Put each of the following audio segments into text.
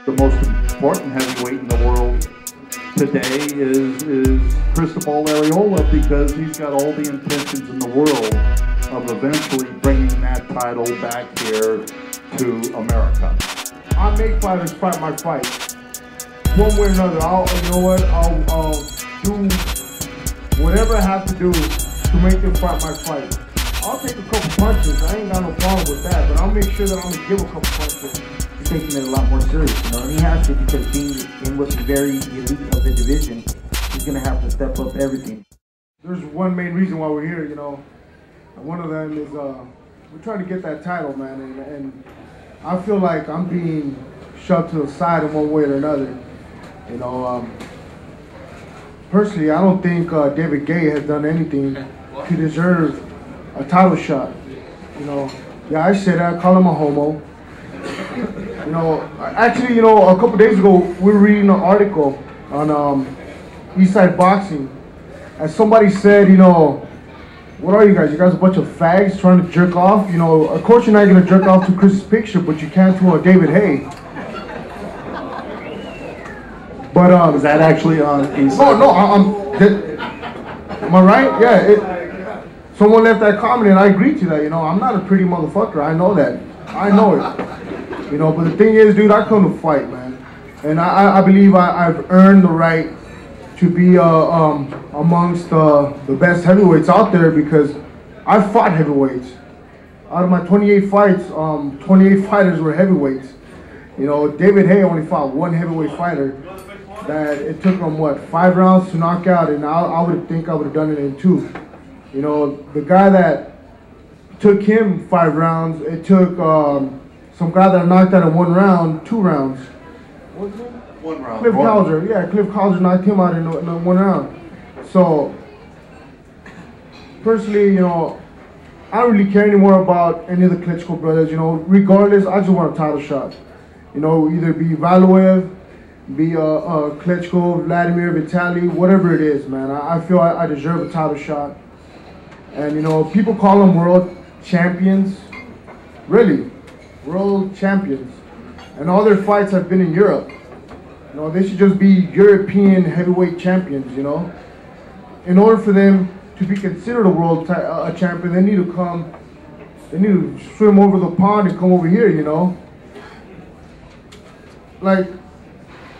The most important heavyweight in the world today is Cris Arreola, because he's got all the intentions in the world of eventually bringing that title back here to America. I make fighters fight my fight. One way or another, I'll do whatever I have to do to make them fight my fight. I'll take a couple punches. I ain't got no problem with that, but I'll make sure that I'm gonna give a couple punches. He's taking it a lot more serious, you know, and he has to, because being in what's very elite of the division, he's gonna have to step up everything. There's one main reason why we're here, you know. And one of them is we're trying to get that title, man, and I feel like I'm being shoved to the side in one way or another. You know, personally, I don't think David Gay has done anything to deserve a title shot. You know, yeah, I said that, I call him a homo. You know, actually, you know, a couple days ago, we were reading an article on Eastside Boxing, and somebody said, you know, what are you guys? You guys a bunch of fags trying to jerk off? You know, of course you're not going to jerk off to Chris's picture, but you can to David Hay. But is that actually on Eastside? Am I right? Yeah. Someone left that comment, and I agree to that. You know, I'm not a pretty motherfucker. I know that. I know it. You know, but the thing is, dude, I come to fight, man, and I believe I've earned the right to be amongst the best heavyweights out there, because I fought heavyweights. Out of my 28 fights, 28 fighters were heavyweights. You know, David Hay only fought one heavyweight fighter that it took him, what, 5 rounds to knock out, and I would think I would have done it in 2. You know, the guy that took him 5 rounds, it took some guy that knocked out in 1 round, 2 rounds. What was it? 1 round. Cliff Calder, yeah, Cliff Calder knocked him out in 1 round. So, personally, you know, I don't really care anymore about any of the Klitschko brothers. You know, regardless, I just want a title shot. You know, either be Valuev, be Klitschko, Vladimir, Vitaly, whatever it is, man. I feel I deserve a title shot. And, you know, people call them world champions. Really, world champions. And all their fights have been in Europe. You know, they should just be European heavyweight champions, you know. In order for them to be considered a world champion, they need to swim over the pond and come over here, you know. Like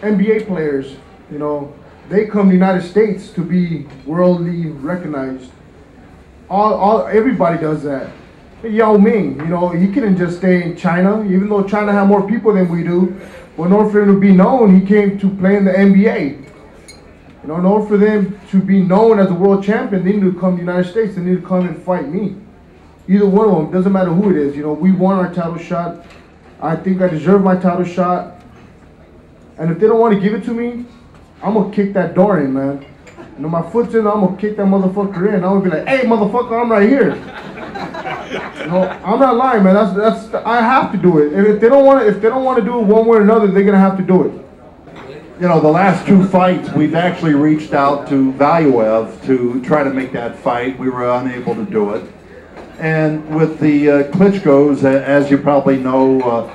NBA players, you know, they come to the United States to be worldly recognized. Everybody does that. Yao Ming, you know, he couldn't just stay in China, even though China had more people than we do. But in order for him to be known, he came to play in the NBA. You know, in order for them to be known as a world champion, they need to come to the United States. They need to come and fight me. Either one of them, doesn't matter who it is. You know, we won our title shot. I think I deserve my title shot. And if they don't want to give it to me, I'm going to kick that door in, man. You know, my foot's in, I'm going to kick that motherfucker in. I'm going to be like, hey, motherfucker, I'm right here. You know, I'm not lying, man. That's I have to do it. And if they don't want to do it one way or another, they're going to have to do it. You know, the last 2 fights, we've actually reached out to Valuev to try to make that fight. We were unable to do it. And with the Klitschkos, as you probably know,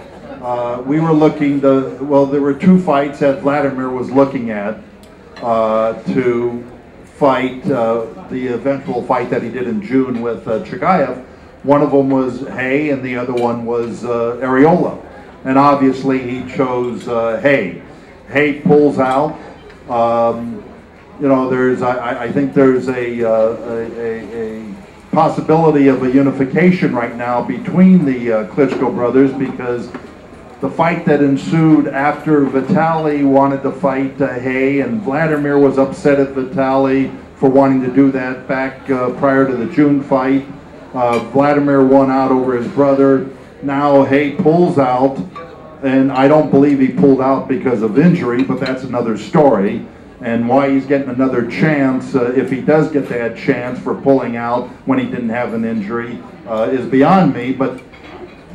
we were looking well, there were 2 fights that Vladimir was looking at to fight, the eventual fight that he did in June with Chigaev. One of them was Hay, and the other one was Arreola. And obviously he chose Hay. Hay pulls out. You know, I think there's a possibility of a unification right now between the Klitschko brothers, because the fight that ensued after Vitaly wanted to fight Hay, and Vladimir was upset at Vitaly for wanting to do that back prior to the June fight. Vladimir won out over his brother. Now Hay pulls out, and I don't believe he pulled out because of injury, but that's another story. And why he's getting another chance, if he does get that chance for pulling out when he didn't have an injury, is beyond me. But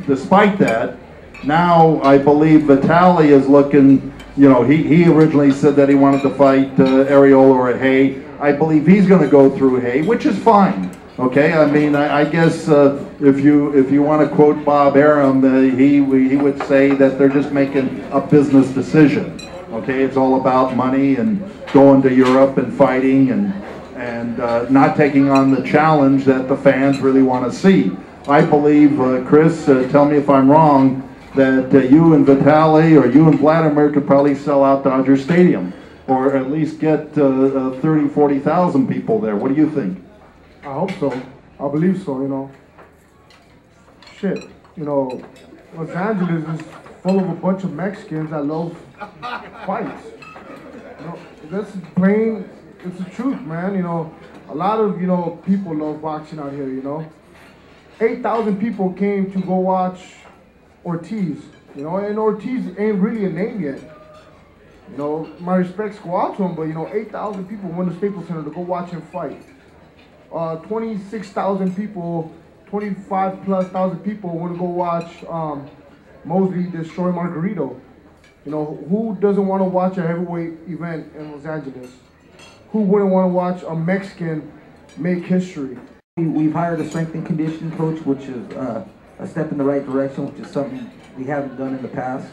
despite that, now I believe Vitaly is looking, you know, he originally said that he wanted to fight Arreola or Hay. I believe he's going to go through Hay, which is fine. Okay, I mean, I guess if you want to quote Bob Arum, he would say that they're just making a business decision. Okay, it's all about money and going to Europe and fighting and not taking on the challenge that the fans really want to see. I believe, Cris, tell me if I'm wrong, that you and Vitaly or you and Vladimir could probably sell out Dodger Stadium, or at least get 30, 40,000 people there. What do you think? I hope so. I believe so, you know. Shit, you know, Los Angeles is full of a bunch of Mexicans that love fights. You know, that's plain, it's the truth, man. You know, a lot of, you know, people love boxing out here, you know. 8,000 people came to go watch Ortiz, you know, and Ortiz ain't really a name yet. You know, my respects go out to him, but, you know, 8,000 people went to Staples Center to go watch him fight. 26,000 people, 25,000+ people want to go watch Mosley destroy Margarito. You know, who doesn't want to watch a heavyweight event in Los Angeles? Who wouldn't want to watch a Mexican make history? We've hired a strength and conditioning coach, which is a step in the right direction, which is something we haven't done in the past.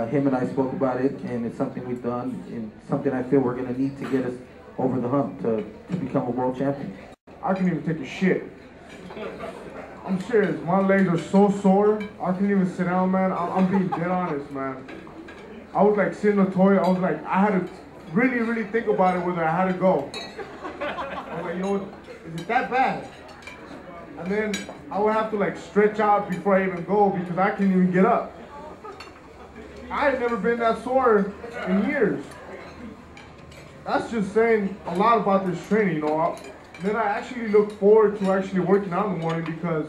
Him and I spoke about it, and it's something we've done, and something I feel we're going to need to get us over the hump to become a world champion. I can't even take a shit. I'm serious. My legs are so sore. I can't even sit down, man. I'm being dead honest, man. I was like sitting in the toilet. I was like, I had to really, really think about it whether I had to go. I was like, you know what? Is it that bad? And then I would have to like stretch out before I even go because I can't even get up. I had never been that sore in years. That's just saying a lot about this training, you know. Then I actually look forward to actually working out in the morning because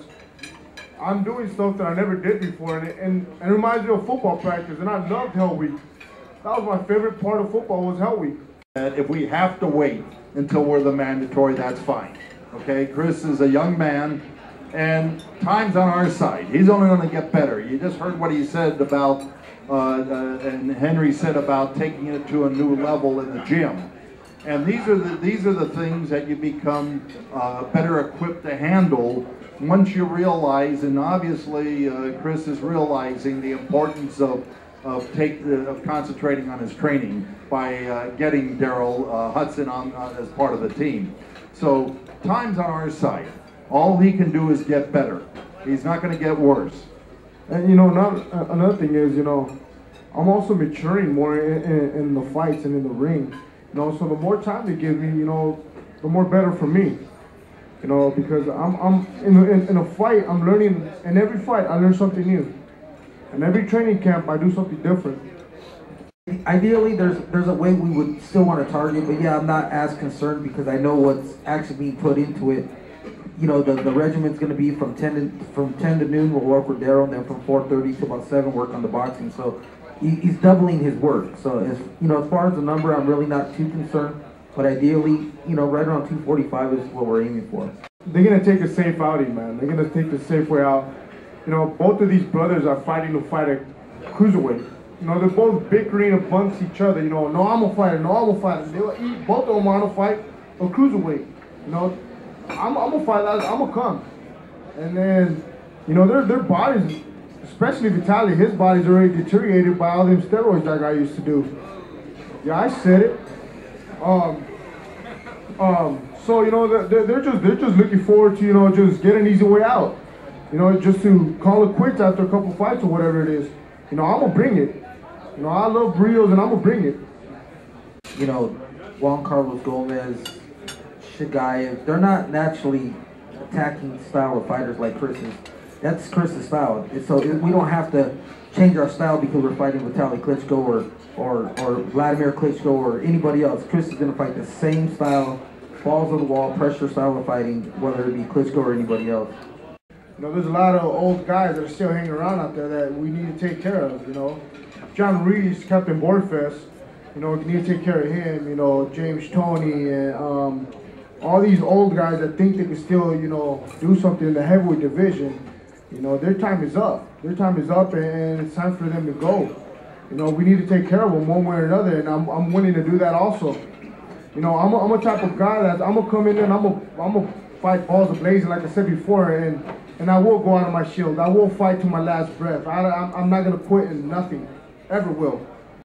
I'm doing stuff that I never did before, and it reminds me of football practice, and I loved Hell Week. That was my favorite part of football, was Hell Week. If we have to wait until we're the mandatory, that's fine. Okay, Cris is a young man, and time's on our side. He's only going to get better. You just heard what he said about, and Henry said about taking it to a new level in the gym. And these are the things that you become better equipped to handle once you realize, and obviously Cris is realizing the importance of concentrating on his training by getting Daryl Hudson on as part of the team. So time's on our side. All he can do is get better. He's not going to get worse. And you know, another thing is, you know, I'm also maturing more in the fights and in the ring. You know, so the more time they give me, you know, the more better for me. You know, because I'm in a fight, I'm learning. In every fight, I learn something new. In every training camp, I do something different. Ideally, there's a way we would still want to target, but yeah, I'm not as concerned because I know what's actually being put into it. You know, the regiment's going to be from 10 to noon, we'll work with Daryl, and then from 4:30 to about 7, work on the boxing. So he's doubling his work. So as you know, as far as the number, I'm really not too concerned. But ideally, you know, right around 245 is what we're aiming for. They're going to take a safe outing, man. They're going to take the safe way out. You know, both of these brothers are fighting to fight a cruiserweight. You know, they're both bickering amongst each other. You know, no, I'm a fighter. No, I'm a fighter. Both of them want to fight a cruiserweight. You know, I'm a fighter. I'm a come. And then, you know, their bodies, especially Vitaly, his body's already deteriorated by all them steroids that guy used to do. Yeah, I said it. So you know, they're just looking forward to, you know, just get an easy way out. You know, just to call it quits after a couple fights or whatever it is. You know, I'm gonna bring it. You know, I love Brios and I'm gonna bring it. You know, Juan Carlos Gomez, Shigaev, they're not naturally attacking style of fighters like Cris's. That's Cris's style. So we don't have to change our style because we're fighting Vitaly Klitschko or Vladimir Klitschko or anybody else. Cris is gonna fight the same style, balls on the wall, pressure style of fighting, whether it be Klitschko or anybody else. You know, there's a lot of old guys that are still hanging around out there that we need to take care of, you know. John Reese, Captain Boardfest, you know, we need to take care of him, you know, James Toney, and all these old guys that think they can still, you know, do something in the heavyweight division. You know, their time is up. Their time is up, and it's time for them to go. You know, we need to take care of them one way or another, and I'm willing to do that also. You know, I'm a type of guy that I'm going to come in there and I'm gonna fight balls ablazing, like I said before, and I will go out on my shield. I will fight to my last breath. I'm not gonna quit in nothing, ever will.